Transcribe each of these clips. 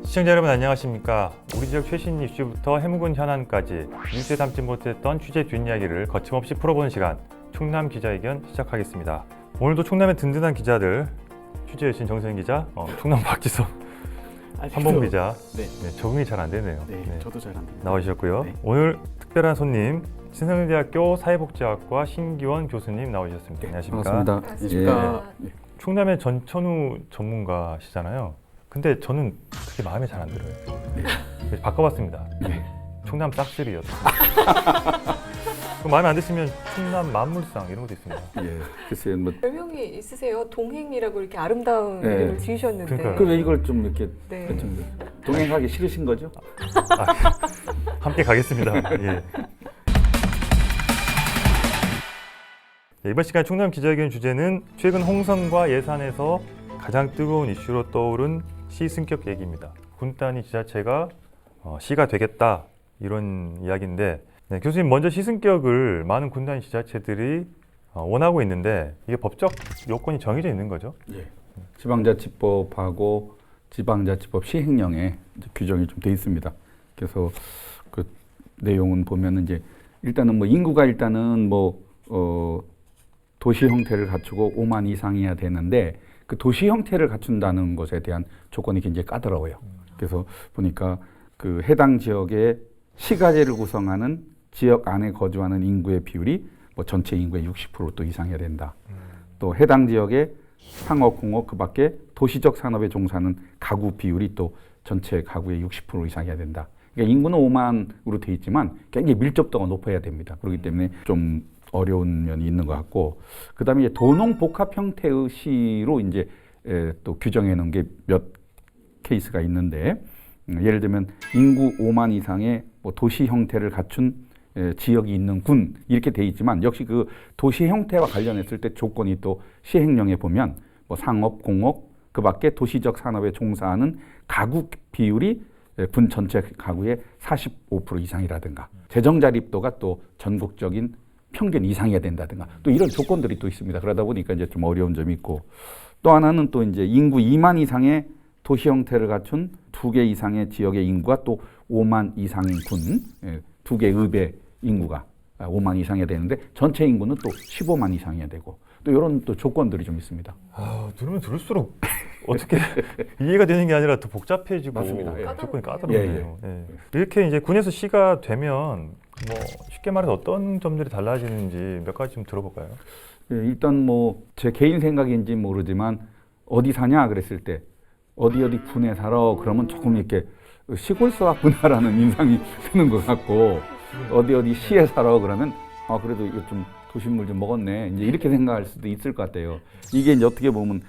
시청자 여러분 안녕하십니까. 우리 지역 최신 이슈부터 해묵은 현안까지 뉴스에 담지 못했던 취재 뒷이야기를 거침없이 풀어보는 시간, 충남 기자회견 시작하겠습니다. 오늘도 충남의 든든한 기자들, 취재 여신 정세현 기자, 충남 박지성 한봉 기자. 네, 적응이 잘 안 되네요. 네, 저도 잘 안 됩니다. 나오셨고요. 네. 오늘 특별한 손님, 신성대학교 사회복지학과 신기원 교수님 나오셨습니다. 안녕하십니까. 반갑습니다. 예. 충남의 전천후 전문가시잖아요. 근데 저는 그게 마음에 잘 안 들어요. 그래서 바꿔봤습니다. 충남 싹쓸이였어요. 마음에 안 드시면 충남 만물상 이런 것도 있습니다. 예, 글쎄요, 뭐. 별명이 있으세요? 동행이라고 이렇게 아름다운 네. 이름을 지으셨는데. 그러니까요. 그럼 왜 이걸 좀 이렇게 네. 좀 동행하기 싫으신 거죠? 함께 가겠습니다. 예. 네, 이번 시간 충남 기자회견 주제는 최근 홍성과 예산에서 가장 뜨거운 이슈로 떠오른 시 승격 얘기입니다. 군 단위 지자체가 시가 되겠다 이런 이야기인데, 네, 교수님 먼저 시 승격을 많은 군 단위 지자체들이 원하고 있는데 이게 법적 요건이 정해져 있는 거죠? 예. 지방자치법하고 지방자치법 시행령에 이제 규정이 좀 돼 있습니다. 그래서 그 내용은 보면은 이제 일단은 뭐 인구가 일단은 뭐 도시 형태를 갖추고 5만 이상이어야 되는데 그 도시 형태를 갖춘다는 것에 대한 조건이 굉장히 까다로워요. 그래서 보니까 그 해당 지역의 시가제를 구성하는 지역 안에 거주하는 인구의 비율이 뭐 전체 인구의 60%또 이상이어야 된다. 또 해당 지역의 상업, 공업, 그밖에 도시적 산업에 종사하는 가구 비율이 또 전체 가구의 60% 이상이어야 된다. 그러니까 인구는 5만으로 돼 있지만 굉장히 밀접도가 높아야 됩니다. 그렇기 때문에 좀 어려운 면이 있는 것 같고, 그다음에 이제 도농 복합 형태의 시로 이제 또 규정해 놓은 게 몇 케이스가 있는데, 예를 들면 인구 5만 이상의 뭐 도시 형태를 갖춘 지역이 있는 군 이렇게 돼 있지만 역시 그 도시 형태와 관련했을 때 조건이 또 시행령에 보면 뭐 상업, 공업, 그밖에 도시적 산업에 종사하는 가구 비율이 군 전체 가구의 45% 이상이라든가 재정 자립도가 또 전국적인 평균 이상이어야 된다든가 또 이런 조건들이 또 있습니다. 그러다 보니까 이제 좀 어려운 점이 있고, 또 하나는 또 이제 인구 2만 이상의 도시 형태를 갖춘 2개 이상의 지역의 인구가 또 5만 이상인 군, 2개 읍의 인구가 5만 이상이어야 되는데 전체 인구는 또 15만 이상이어야 되고, 또 이런 또 조건들이 좀 있습니다. 들으면 들을수록 어떻게 이해가 되는 게 아니라 더 복잡해지고 맞습니다. 예. 조건이 까다롭네요. 예, 예. 이렇게 이제 군에서 시가 되면 뭐 쉽게 말해서 어떤 점들이 달라지는지 몇 가지 좀 들어볼까요? 예, 일단 뭐 제 개인 생각인지 모르지만 어디 사냐 그랬을 때 어디 군에 살아 그러면 조금 이렇게 시골 사왔구나라는 인상이 드는 것 같고, 어디 시에 살아 그러면 그래도 이거 좀 도시물 좀 먹었네 이제 이렇게 생각할 수도 있을 것 같아요. 이게 이제 어떻게 보면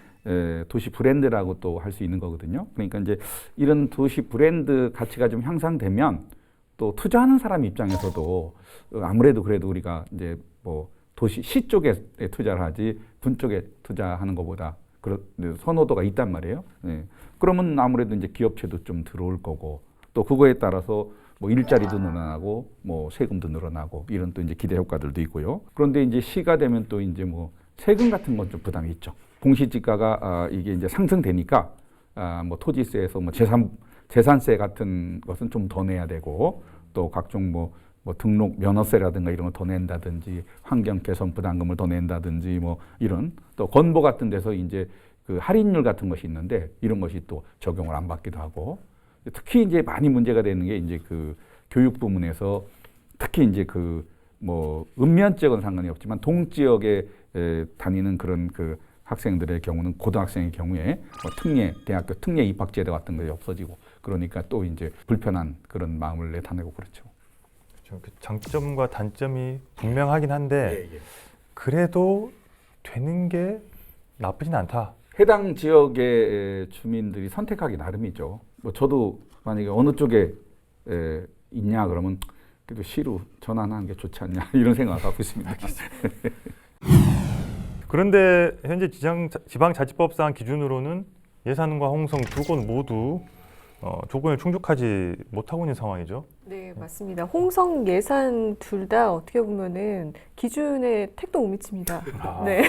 도시 브랜드라고 또 할 수 있는 거거든요. 그러니까 이제 이런 도시 브랜드 가치가 좀 향상되면 또 투자하는 사람 입장에서도 아무래도 그래도 우리가 이제 뭐 도시 시 쪽에 투자를 하지 군 쪽에 투자하는 것보다 그런 선호도가 있단 말이에요. 네. 그러면 아무래도 이제 기업체도 좀 들어올 거고, 또 그거에 따라서 뭐 일자리도 늘어나고 뭐 세금도 늘어나고 이런 또 이제 기대 효과들도 있고요. 그런데 이제 시가 되면 또 이제 뭐 세금 같은 건 좀 부담이 있죠. 공시지가가 이게 이제 상승되니까 뭐 토지세에서 뭐 재산세 같은 것은 좀 더 내야 되고, 또 각종 뭐 등록 면허세라든가 이런 거 더 낸다든지 환경 개선 부담금을 더 낸다든지 뭐 이런 또 건보 같은 데서 이제 그 할인율 같은 것이 있는데 이런 것이 또 적용을 안 받기도 하고, 특히 이제 많이 문제가 되는 게 이제 그 교육 부문에서 특히 이제 그 뭐 읍면 지역은 상관이 없지만 동 지역에 다니는 그런 그 학생들의 경우는 고등학생의 경우에 뭐 대학교 특례 입학 제도 같은 것이 없어지고 그러니까 또 이제 불편한 그런 마음을 나타내고 그렇죠. 그 장점과 단점이 분명하긴 한데 그래도 되는 게 나쁘진 않다. 해당 지역의 주민들이 선택하기 나름이죠. 뭐 저도 만약에 어느 쪽에 있냐 그러면 그래도 시로 전환하는 게 좋지 않냐 이런 생각을 갖고 있습니다. 그런데 현재 지방자치법상 기준으로는 예산과 홍성 두 곳 모두 조건을 충족하지 못하고 있는 상황이죠. 네, 맞습니다. 홍성, 예산 둘 다 어떻게 보면은 기준의 택도 못 미칩니다. 아, 네,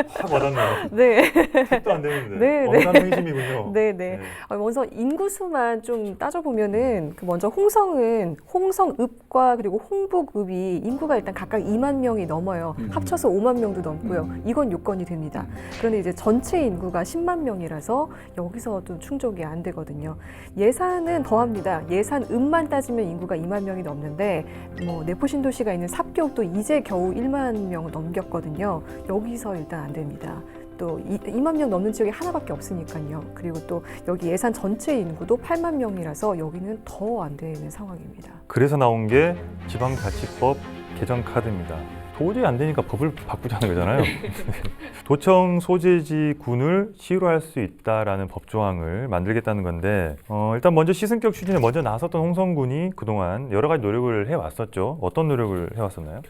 확 와닿네요. 네, 택도 안 되는데. 네, 네. 엄한 회심이군요. 네, 네. 먼저 인구수만 좀 따져보면은 그 먼저 홍성은 홍성읍과 그리고 홍북읍이 인구가 일단 각각 2만 명이 넘어요. 합쳐서 5만 명도 넘고요. 이건 요건이 됩니다. 그런데 이제 전체 인구가 10만 명이라서 여기서 좀 충족이 안 되거든요. 예산은 더합니다. 예산읍만 따지면 인구가 2만 명이 넘는데 뭐 내포신도시가 있는 삽교읍도 이제 겨우 1만 명을 넘겼거든요. 여기서 일단 안 됩니다. 또 2만 명 넘는 지역이 하나밖에 없으니까요. 그리고 또 여기 예산 전체 인구도 8만 명이라서 여기는 더 안 되는 상황입니다. 그래서 나온 게 지방자치법 개정 카드입니다. 도저히 안 되니까 법을 바꾸자는 거잖아요. 도청 소재지 군을 시로 할 수 있다라는 법 조항을 만들겠다는 건데 일단 먼저 시승격 추진에 먼저 나섰던 홍성군이 그동안 여러 가지 노력을 해왔었죠. 어떤 노력을 해왔었나요?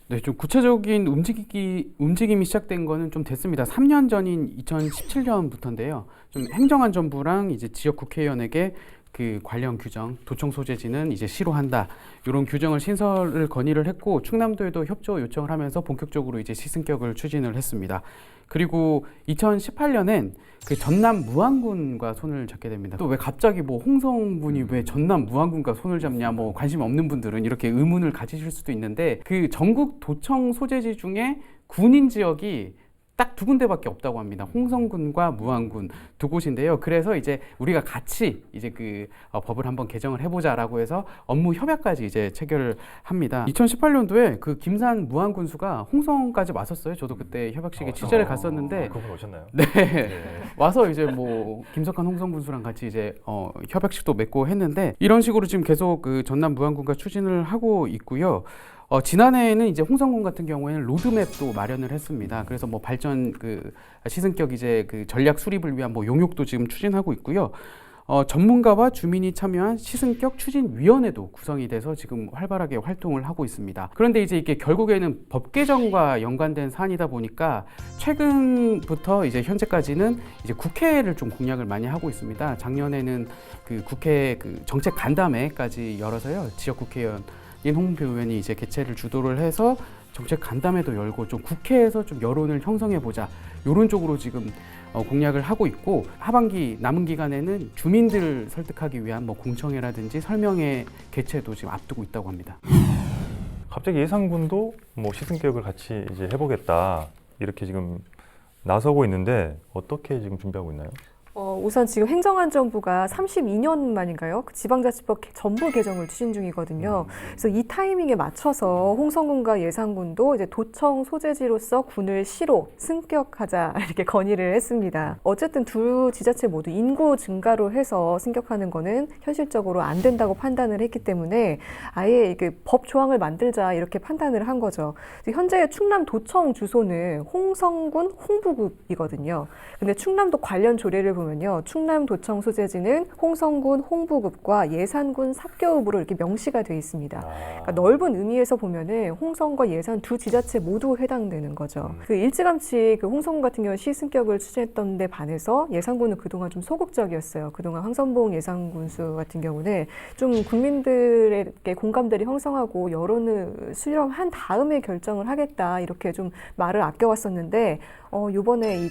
네, 좀 구체적인 움직임이 시작된 거는 좀 됐습니다. 3년 전인 2017년부터인데요. 좀 행정안전부랑 이제 지역 국회의원에게 그 관련 규정, 도청 소재지는 이제 시로한다. 이런 규정을 신설을 건의를 했고 충남도에도 협조 요청을 하면서 본격적으로 이제 시승격을 추진을 했습니다. 그리고 2018년엔 그 전남 무안군과 손을 잡게 됩니다. 또 왜 갑자기 뭐 홍성군이 왜 전남 무안군과 손을 잡냐, 뭐 관심 없는 분들은 이렇게 의문을 가지실 수도 있는데 그 전국 도청 소재지 중에 군인 지역이 딱 두 군데밖에 없다고 합니다. 홍성군과 무안군 두 곳인데요. 그래서 이제 우리가 같이 이제 그 법을 한번 개정을 해보자라고 해서 업무 협약까지 이제 체결을 합니다. 2018년도에 그 김산 무안군수가 홍성까지 왔었어요. 저도 그때 협약식에 취재를 갔었는데 그분 오셨나요? 네. 와서 이제 뭐 김석환 홍성군수랑 같이 이제 협약식도 맺고 했는데 이런 식으로 지금 계속 그 전남 무안군과 추진을 하고 있고요. 지난해에는 이제 홍성군 같은 경우에는 로드맵도 마련을 했습니다. 그래서 뭐 발전 그 시승격 이제 그 전략 수립을 위한 뭐 용역도 지금 추진하고 있고요. 전문가와 주민이 참여한 시승격 추진위원회도 구성이 돼서 지금 활발하게 활동을 하고 있습니다. 그런데 이제 이게 결국에는 법 개정과 연관된 사안이다 보니까 최근부터 이제 현재까지는 이제 국회를 좀 공략을 많이 하고 있습니다. 작년에는 그 국회 그 정책 간담회까지 열어서요. 지역 국회의원 홍문표 의원이 이제 개최를 주도를 해서 정책 간담회도 열고 좀 국회에서 좀 여론을 형성해 보자 이런 쪽으로 지금 공약을 하고 있고 하반기 남은 기간에는 주민들 설득하기 위한 뭐 공청회라든지 설명회 개최도 지금 앞두고 있다고 합니다. 갑자기 예산군도 뭐 시승격을 같이 이제 해보겠다 이렇게 지금 나서고 있는데 어떻게 지금 준비하고 있나요? 우선 지금 행정안전부가 32년 만인가요? 그 지방자치법 전부 개정을 추진 중이거든요. 그래서 이 타이밍에 맞춰서 홍성군과 예산군도 이제 도청 소재지로서 군을 시로 승격하자 이렇게 건의를 했습니다. 어쨌든 두 지자체 모두 인구 증가로 해서 승격하는 거는 현실적으로 안 된다고 판단을 했기 때문에 아예 이게 법 조항을 만들자 이렇게 판단을 한 거죠. 현재 충남 도청 주소는 홍성군 홍북읍이거든요. 근데 충남도 관련 조례를 보면요, 충남 도청 소재지는 홍성군 홍북읍과 예산군 삽교읍으로 이렇게 명시가 돼 있습니다. 그러니까 넓은 의미에서 보면은 홍성과 예산 두 지자체 모두 해당되는 거죠. 그 일찌감치 그 홍성군 같은 경우 시승격을 추진했던 데 반해서 예산군은 그동안 좀 소극적이었어요. 그동안 황선봉 예산군수 같은 경우는 좀 국민들에게 공감대를 형성하고 여론을 수렴한 다음에 결정을 하겠다 이렇게 좀 말을 아껴왔었는데 요번에 이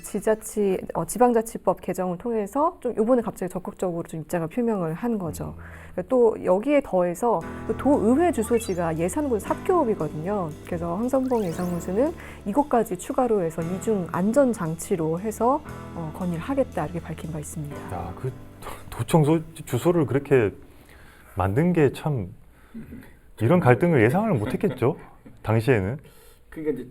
지방자치법 개정을 통해서 좀 요번에 갑자기 적극적으로 좀 입장을 표명을 한 거죠. 또 여기에 더해서 또 도의회 주소지가 예산군 삽교읍이거든요. 그래서 황선봉 예산군수는 이것까지 추가로 해서 이중 안전장치로 해서 건의를 하겠다 이렇게 밝힌 바 있습니다. 야, 그 도청 주소를 그렇게 만든 게 참 이런 갈등을 예상을 못했겠죠? 당시에는. 그러니까 이제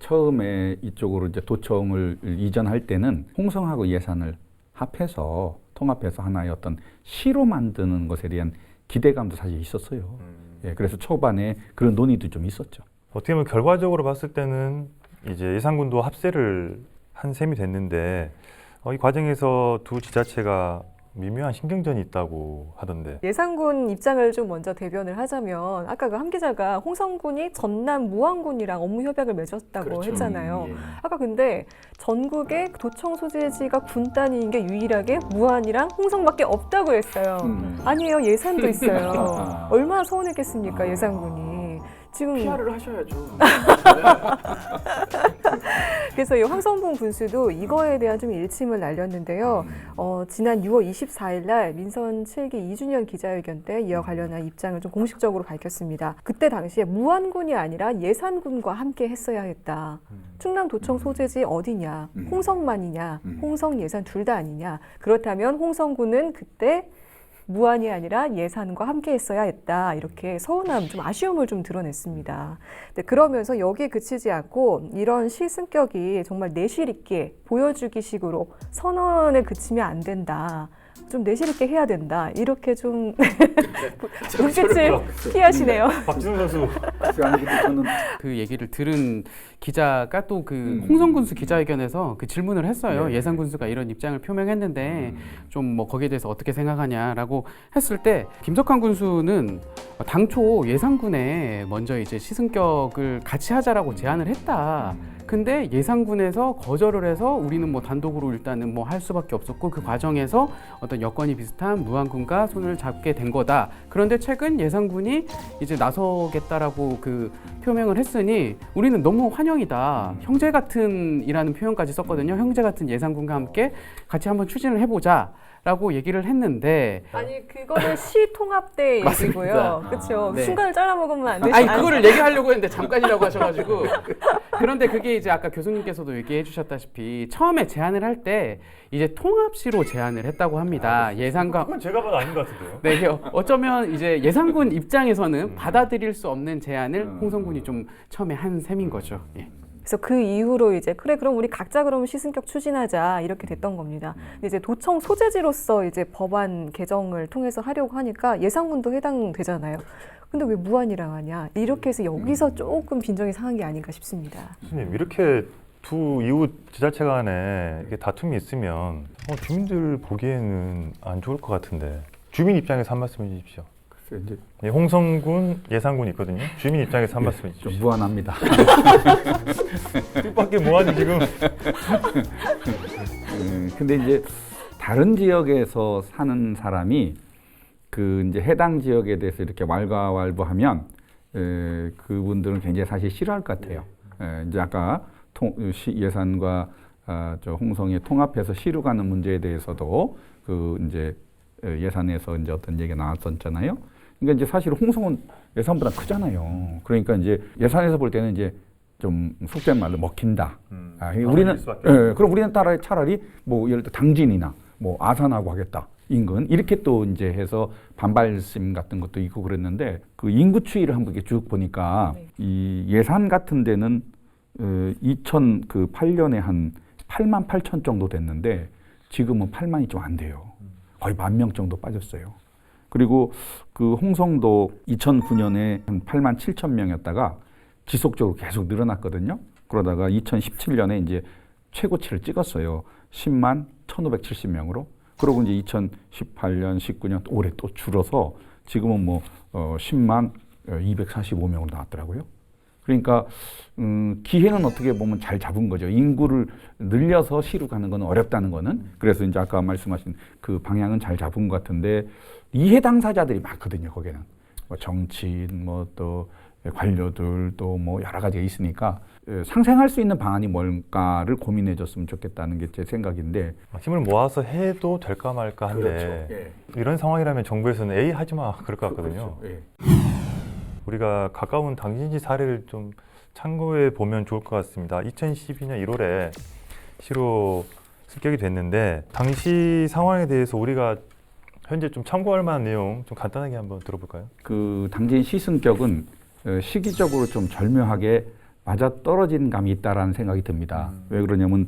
처음에 이쪽으로 이제 도청을 이전할 때는 홍성하고 예산을 합해서 통합해서 하나의 어떤 시로 만드는 것에 대한 기대감도 사실 있었어요. 예, 그래서 초반에 그런 논의도 좀 있었죠. 어떻게 보면 결과적으로 봤을 때는 이제 예산군도 합세를 한 셈이 됐는데 이 과정에서 두 지자체가 미묘한 신경전이 있다고 하던데. 예산군 입장을 좀 먼저 대변을 하자면 아까 그 함 기자가 홍성군이 전남 무안군이랑 업무 협약을 맺었다고 그렇죠. 했잖아요. 예. 아까 근데 전국에 도청 소재지가 군 단위인 게 유일하게 무안이랑 홍성밖에 없다고 했어요. 아니에요. 예산도 있어요. 얼마나 서운했겠습니까, 예산군이. 지금 PR을 하셔야죠. 그래서 이 황성봉 군수도 이거에 대한 좀 일침을 날렸는데요. 지난 6월 24일 날 민선 7기 2주년 기자회견 때 이와 관련한 입장을 좀 공식적으로 밝혔습니다. 그때 당시에 무안군이 아니라 예산군과 함께 했어야 했다. 충남 도청 소재지 어디냐? 홍성만이냐? 홍성 예산 둘 다 아니냐? 그렇다면 홍성군은 그때 무안이 아니라 예산과 함께 했어야 했다. 이렇게 서운함, 좀 아쉬움을 좀 드러냈습니다. 네, 그러면서 여기에 그치지 않고 이런 시승격이 정말 내실 있게 보여주기 식으로 선언에 그치면 안 된다. 좀 내실 있게 해야 된다. 이렇게 좀 눈빛을 피하시네요. 박진우 선수. 저는 그 얘기를 들은 기자가 또 그 홍성군수 기자회견에서 그 질문을 했어요. 네. 예산군수가 이런 입장을 표명했는데 좀 뭐 거기에 대해서 어떻게 생각하냐라고 했을 때 김석환 군수는 당초 예산군에 먼저 이제 시승격을 같이 하자라고 제안을 했다. 근데 예산군에서 거절을 해서 우리는 뭐 단독으로 일단은 뭐 할 수밖에 없었고 그 과정에서 어떤 여건이 비슷한 무안군과 손을 잡게 된 거다. 그런데 최근 예산군이 이제 나서겠다라고 그 표명을 했으니 우리는 너무 환영이다. 형제 같은이라는 표현까지 썼거든요. 형제 같은 예산군과 함께 같이 한번 추진을 해보자. 라고 얘기를 했는데 아니 그거는 시 통합 때 얘기고요. 그렇죠. 네. 순간을 잘라 먹으면 안 되지. 아니 그거를 얘기하려고 했는데 잠깐이라고 하셔가지고 그런데 그게 이제 아까 교수님께서도 얘기해 주셨다시피 처음에 제안을 할 때 이제 통합시로 제안을 했다고 합니다. 예산과 그건 제가 봐도 아닌 것 같은데요. 네, 어쩌면 이제 예산군 입장에서는 받아들일 수 없는 제안을 홍성군이 좀 처음에 한 셈인 거죠. 예. 그래서 그 이후로 이제 그래 그럼 우리 각자 그러면 시승격 추진하자 이렇게 됐던 겁니다. 근데 이제 도청 소재지로서 이제 법안 개정을 통해서 하려고 하니까 예산군도 해당되잖아요. 근데 왜 무안이랑 하냐? 이렇게 해서 여기서 조금 빈정이 상한 게 아닌가 싶습니다. 교수님 이렇게 두 이웃 지자체 간에 이렇게 다툼이 있으면 주민들 보기에는 안 좋을 것 같은데 주민 입장에서 한 말씀 해주십시오. 글쎄 이제 네, 홍성군, 예산군이 있거든요. 주민 입장에서 한 말씀 좀 해주십시오. 무안합니다. 뜻밖의 뭐하니 지금. 근데 이제 다른 지역에서 사는 사람이 그 이제 해당 지역에 대해서 이렇게 왈가왈부하면 그분들은 굉장히 사실 싫어할 것 같아요. 이제 아까 예산과 저 홍성이 통합해서 시로 가는 문제에 대해서도 그 이제 예산에서 이제 어떤 얘기가 나왔었잖아요. 그러니까 이제 사실 홍성은 예산보다 크잖아요. 그러니까 이제 예산에서 볼 때는 이제 좀 속된 말로 먹힌다. 우리는 그럼 우리는 차라리 뭐 예를 들어 당진이나 뭐 아산하고 하겠다. 인근 이렇게 또 이제 해서 반발심 같은 것도 있고 그랬는데 그 인구 추이를 한번 이렇게 쭉 보니까 이 예산 같은 데는 2008년에 한 8만 8천 정도 됐는데 지금은 8만이 좀 안 돼요. 거의 10,000명 정도 빠졌어요. 그리고 그 홍성도 2009년에 한 8만 7천 명이었다가 지속적으로 계속 늘어났거든요. 그러다가 2017년에 이제 최고치를 찍었어요. 10만 1,570명으로. 그러고 이제 2018년, 19년 올해 또 줄어서 지금은 뭐 10만 245명으로 나왔더라고요. 그러니까 기회는 어떻게 보면 잘 잡은 거죠. 인구를 늘려서 시로 가는 건 어렵다는 거는. 그래서 이제 아까 말씀하신 그 방향은 잘 잡은 것 같은데 이해 당사자들이 많거든요. 거기는 뭐 정치인, 뭐 또 관료들 또 뭐 여러 가지가 있으니까 상생할 수 있는 방안이 뭘까를 고민해줬으면 좋겠다는 게 제 생각인데 힘을 모아서 해도 될까 말까 한데 그렇죠. 이런 상황이라면 정부에서는 에이 하지 마 그럴 것 같거든요. 그렇죠. 우리가 가까운 당진시 사례를 좀 참고해 보면 좋을 것 같습니다. 2012년 1월에 시로 습격이 됐는데 당시 상황에 대해서 우리가 현재 좀 참고할 만한 내용 좀 간단하게 한번 들어볼까요? 그 당진 시승격은 시기적으로 좀 절묘하게 맞아떨어진 감이 있다라는 생각이 듭니다. 왜 그러냐면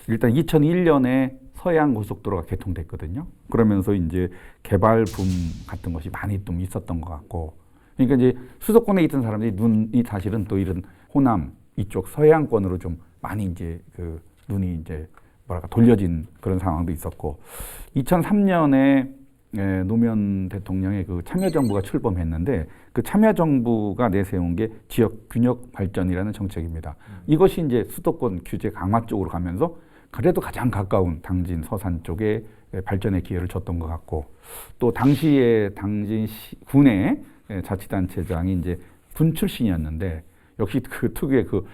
일단 2001년에 서해안 고속도로가 개통됐거든요. 그러면서 이제 개발 붐 같은 것이 많이 좀 있었던 것 같고, 그러니까 이제 수도권에 있던 사람들이 눈이 사실은 또 이런 호남 이쪽 서해안권으로 좀 많이 이제 그 눈이 이제 뭐랄까 돌려진 그런 상황도 있었고 2003년에 노무현 대통령의 그 참여정부가 출범했는데 그 참여정부가 내세운 게 지역 균역 발전이라는 정책입니다. 이것이 이제 수도권 규제 강화 쪽으로 가면서 그래도 가장 가까운 당진 서산 쪽에 발전의 기회를 줬던 것 같고 또 당시에 당진 군의 자치단체장이 이제 군 출신이었는데 역시 그 특유의 그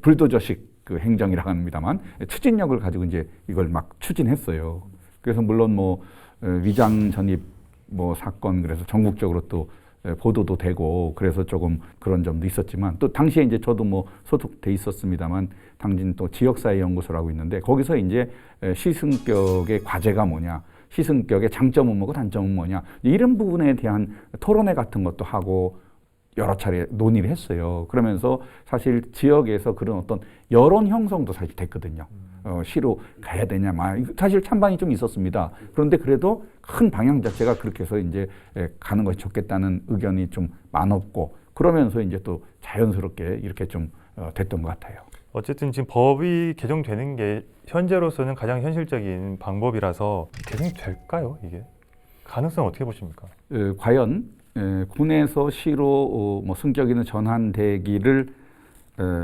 불도저식 그 행정이라고 합니다만 추진력을 가지고 이제 이걸 막 추진했어요. 그래서 물론 뭐 위장 전입 뭐 사건 그래서 전국적으로 또 보도도 되고 그래서 조금 그런 점도 있었지만 또 당시에 이제 저도 뭐 소속돼 있었습니다만 당진 또 지역사회연구소라고 있는데 거기서 이제 시승격의 과제가 뭐냐 시승격의 장점은 뭐고 단점은 뭐냐 이런 부분에 대한 토론회 같은 것도 하고 여러 차례 논의를 했어요. 그러면서 사실 지역에서 그런 어떤 여론 형성도 사실 됐거든요. 시로 가야 되냐, 사실 찬반이 좀 있었습니다. 그런데 그래도 큰 방향 자체가 그렇게 해서 이제 가는 것이 좋겠다는 의견이 좀 많았고 그러면서 이제 또 자연스럽게 이렇게 좀 됐던 것 같아요. 어쨌든 지금 법이 개정되는 게 현재로서는 가장 현실적인 방법이라서 개정될까요? 이게 가능성 어떻게 보십니까? 과연 군에서 시로 뭐 승격이는 전환되기를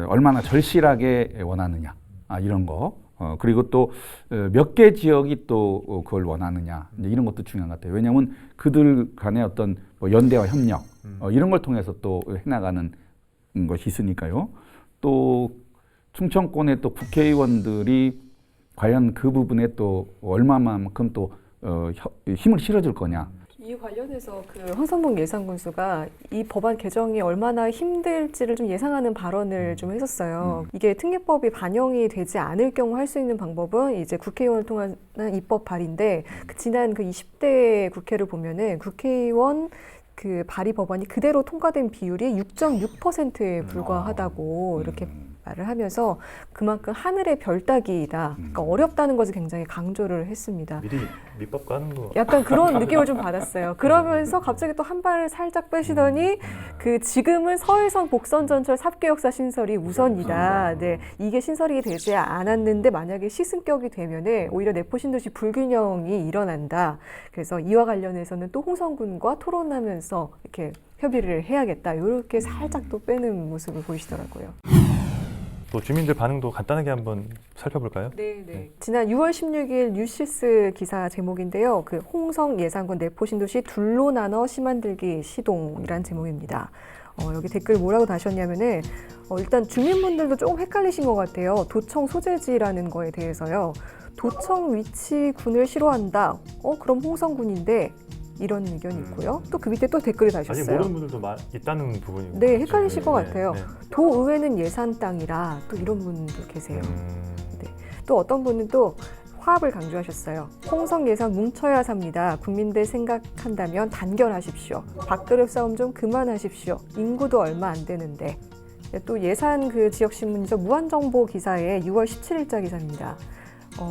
얼마나 절실하게 원하느냐 이런 거 그리고 또 몇 개 지역이 또 그걸 원하느냐 이제 이런 것도 중요한 것 같아요. 왜냐하면 그들 간의 어떤 뭐 연대와 협력 이런 걸 통해서 또 해나가는 것이 있으니까요. 또 충청권의 또 국회의원들이 과연 그 부분에 또 얼마만큼 또 힘을 실어줄 거냐. 이 관련해서 그 황선봉 예산군수가 이 법안 개정이 얼마나 힘들지를 좀 예상하는 발언을 좀 했었어요. 이게 특례법이 반영이 되지 않을 경우 할 수 있는 방법은 이제 국회의원을 통한 입법 발의인데 지난 그 20대 국회를 보면은 국회의원 그 발의 법안이 그대로 통과된 비율이 6.6%에 불과하다고 이렇게 말을 하면서 그만큼 하늘의 별 따기이다. 그러니까 어렵다는 것을 굉장히 강조를 했습니다. 미리 밑밥 까는 거. 약간 그런 느낌을 좀 받았어요. 그러면서 갑자기 또 한 발을 살짝 빼시더니 그 지금은 서해선 복선 전철 삽교 역사 신설이 우선이다. 네, 이게 신설이 되지 않았는데 만약에 시승격이 되면은 오히려 내포신도시 불균형이 일어난다. 그래서 이와 관련해서는 또 홍성군과 토론하면서 이렇게 협의를 해야겠다. 이렇게 살짝 또 빼는 모습을 보이시더라고요. 또 주민들 반응도 간단하게 한번 살펴볼까요? 네. 지난 6월 16일 뉴시스 기사 제목인데요. 그 홍성 예산군 내포신도시 둘로 나눠 시만들기 시동이란 제목입니다. 여기 댓글 뭐라고 다셨냐면은 일단 주민분들도 조금 헷갈리신 것 같아요. 도청 소재지라는 거에 대해서요. 도청 위치 군을 싫어한다. 그럼 홍성군인데 이런 의견이 있고요. 또 그 밑에 또 댓글을 아직 다셨어요. 모르는 분들도 있다는 부분이고. 네, 헷갈리실 것 네, 같아요. 네. 도의회는 예산 땅이라 또 이런 분도 계세요. 네. 또 어떤 분은 또 화합을 강조하셨어요. 홍성 예산 뭉쳐야 삽니다. 국민들 생각한다면 단결하십시오. 밥그릇 싸움 좀 그만하십시오. 인구도 얼마 안 되는데. 네, 또 예산 그 지역신문이죠. 무한정보 기사의 6월 17일자 기사입니다.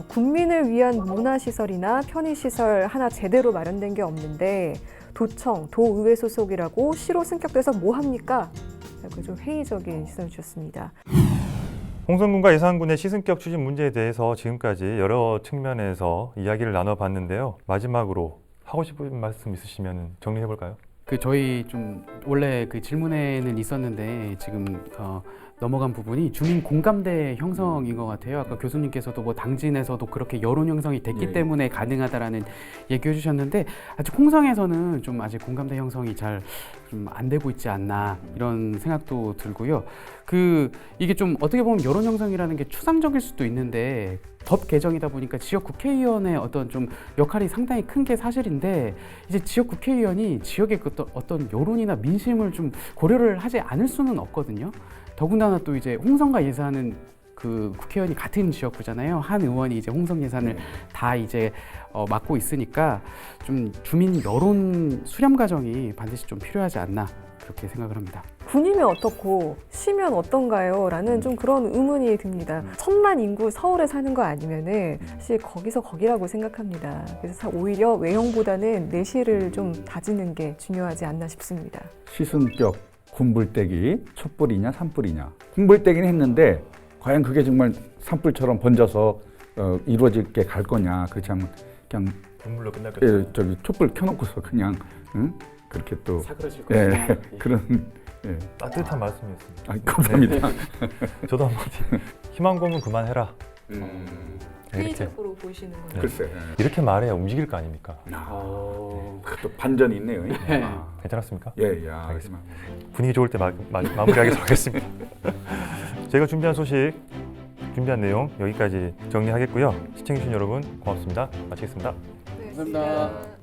국민을 위한 문화시설이나 편의시설 하나 제대로 마련된 게 없는데 도청, 도의회 소속이라고 시로 승격돼서 뭐 합니까? 좀 회의적인 시선을 주셨습니다. 홍성군과 예산군의 시승격 추진 문제에 대해서 지금까지 여러 측면에서 이야기를 나눠봤는데요. 마지막으로 하고 싶은 말씀 있으시면 정리해볼까요? 그 저희 좀 원래 그 질문에는 있었는데 지금 넘어간 부분이 주민 공감대 형성인 것 같아요. 아까 교수님께서도 뭐 당진에서도 그렇게 여론 형성이 됐기 때문에 가능하다라는 얘기해 주셨는데 아직 홍성에서는 좀 아직 공감대 형성이 잘 좀 안 되고 있지 않나 이런 생각도 들고요. 이게 좀 어떻게 보면 여론 형성이라는 게 추상적일 수도 있는데 법 개정이다 보니까 지역 국회의원의 어떤 좀 역할이 상당히 큰 게 사실인데 이제 지역 국회의원이 지역의 어떤 여론이나 민심을 좀 고려를 하지 않을 수는 없거든요. 더군다나 또 이제 홍성과 예산은 그 국회의원이 같은 지역구잖아요. 한 의원이 이제 홍성 예산을 다 이제 맡고 있으니까 좀 주민 여론 수렴 과정이 반드시 좀 필요하지 않나 그렇게 생각을 합니다. 군이면 어떻고 시면 어떤가요? 라는 좀 그런 의문이 듭니다. 1000만 인구 서울에 사는 거 아니면은 사실 거기서 거기라고 생각합니다. 그래서 오히려 외형보다는 내실을 좀 다지는 게 중요하지 않나 싶습니다. 시승격 군불대기 촛불이냐 산불이냐 군불대기는 했는데 과연 그게 정말 산불처럼 번져서 이루어지게 갈 거냐. 그렇지 않으면 그냥 눈물로 끝날 것 저기 촛불 켜놓고서 그냥 그렇게 또 사그러질 예, 것이냐. 그런 따뜻한 말씀이었습니다. 감사합니다. 저도 한마디 희망고문 그만해라. 이렇게 회의적으로 보시는 거예요. 글쎄. 이렇게 말해야 움직일 거 아닙니까? 또 반전이 있네요. 네. 괜찮았습니까? 예, 알겠습니다. 분위기 좋을 때 마무리하겠습니다. 하겠습니다. 제가 준비한 내용 여기까지 정리하겠고요. 시청해주신 여러분 고맙습니다. 마치겠습니다. 네, 감사합니다.